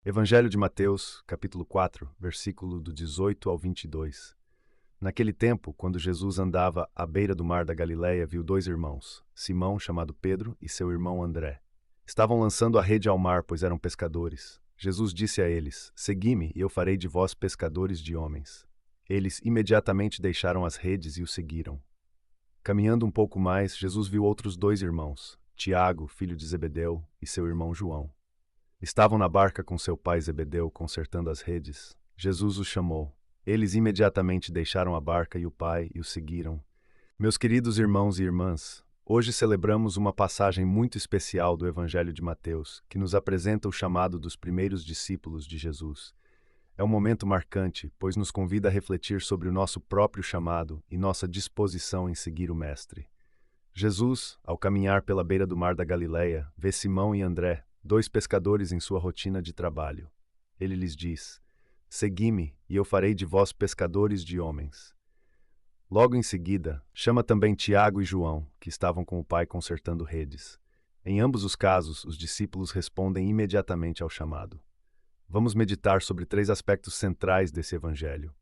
Evangelho de Mateus, capítulo 4, versículo do 18 ao 22. Naquele tempo, quando Jesus andava à beira do mar da Galileia, viu dois irmãos, Simão, chamado Pedro, e seu irmão André. Estavam lançando a rede ao mar, pois eram pescadores. Jesus disse a eles: Segui-me, e eu farei de vós pescadores de homens. Eles imediatamente deixaram as redes e o seguiram. Caminhando um pouco mais, Jesus viu outros dois irmãos, Tiago, filho de Zebedeu, e seu irmão João. Estavam na barca com seu pai Zebedeu, consertando as redes. Jesus os chamou. Eles imediatamente deixaram a barca e o pai e o seguiram. Meus queridos irmãos e irmãs, hoje celebramos uma passagem muito especial do Evangelho de Mateus, que nos apresenta o chamado dos primeiros discípulos de Jesus. É um momento marcante, pois nos convida a refletir sobre o nosso próprio chamado e nossa disposição em seguir o Mestre. Jesus, ao caminhar pela beira do mar da Galileia, vê Simão e André, dois pescadores em sua rotina de trabalho. Ele lhes diz: Segui-me, e eu farei de vós pescadores de homens. Logo em seguida, chama também Tiago e João, que estavam com o pai consertando redes. Em ambos os casos, os discípulos respondem imediatamente ao chamado. Vamos meditar sobre três aspectos centrais desse evangelho: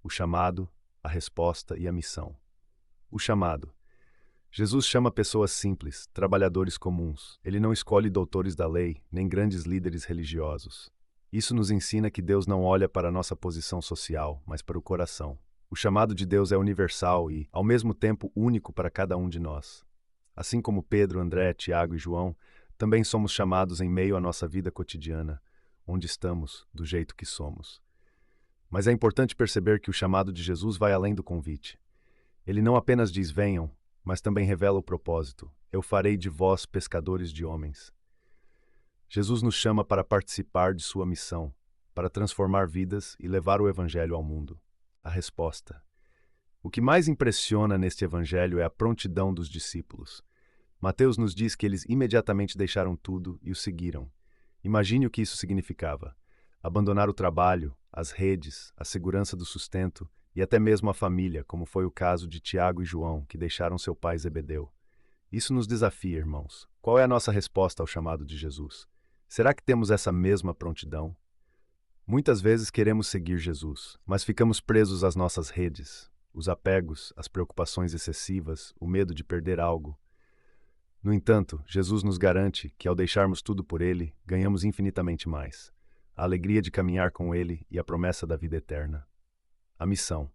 o chamado, a resposta e a missão. O chamado. Jesus chama pessoas simples, trabalhadores comuns. Ele não escolhe doutores da lei, nem grandes líderes religiosos. Isso nos ensina que Deus não olha para a nossa posição social, mas para o coração. O chamado de Deus é universal e, ao mesmo tempo, único para cada um de nós. Assim como Pedro, André, Tiago e João, também somos chamados em meio à nossa vida cotidiana, onde estamos, do jeito que somos. Mas é importante perceber que o chamado de Jesus vai além do convite. Ele não apenas diz venham, mas também revela o propósito: eu farei de vós pescadores de homens. Jesus nos chama para participar de sua missão, para transformar vidas e levar o Evangelho ao mundo. A resposta. O que mais impressiona neste Evangelho é a prontidão dos discípulos. Mateus nos diz que eles imediatamente deixaram tudo e o seguiram. Imagine o que isso significava: abandonar o trabalho, as redes, a segurança do sustento e até mesmo a família, como foi o caso de Tiago e João, que deixaram seu pai Zebedeu. Isso nos desafia, irmãos. Qual é a nossa resposta ao chamado de Jesus? Será que temos essa mesma prontidão? Muitas vezes queremos seguir Jesus, mas ficamos presos às nossas redes, os apegos, as preocupações excessivas, o medo de perder algo. No entanto, Jesus nos garante que, ao deixarmos tudo por Ele, ganhamos infinitamente mais: a alegria de caminhar com Ele e a promessa da vida eterna. A missão.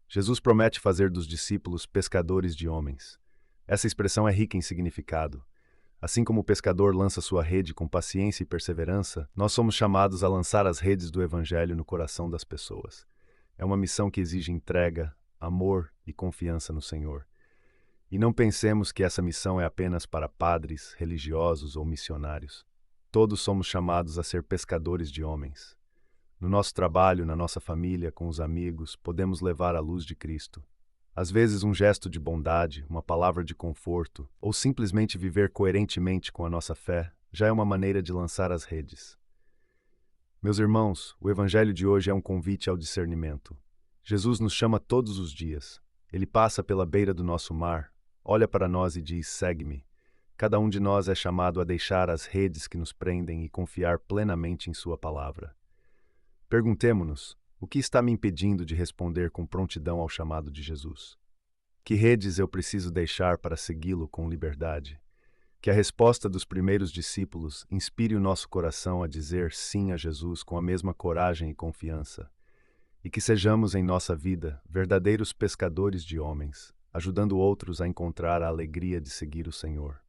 Jesus promete fazer dos discípulos pescadores de homens. Essa expressão é rica em significado. Assim como o pescador lança sua rede com paciência e perseverança, nós somos chamados a lançar as redes do Evangelho no coração das pessoas. É uma missão que exige entrega, amor e confiança no Senhor. E não pensemos que essa missão é apenas para padres, religiosos ou missionários. Todos somos chamados a ser pescadores de homens. No nosso trabalho, na nossa família, com os amigos, podemos levar a luz de Cristo. Às vezes, um gesto de bondade, uma palavra de conforto, ou simplesmente viver coerentemente com a nossa fé, já é uma maneira de lançar as redes. Meus irmãos, o Evangelho de hoje é um convite ao discernimento. Jesus nos chama todos os dias. Ele passa pela beira do nosso mar, olha para nós e diz: segue-me. Cada um de nós é chamado a deixar as redes que nos prendem e confiar plenamente em sua palavra. Perguntemo-nos: o que está me impedindo de responder com prontidão ao chamado de Jesus? Que redes eu preciso deixar para segui-lo com liberdade? Que a resposta dos primeiros discípulos inspire o nosso coração a dizer sim a Jesus com a mesma coragem e confiança. E que sejamos em nossa vida verdadeiros pescadores de homens, ajudando outros a encontrar a alegria de seguir o Senhor.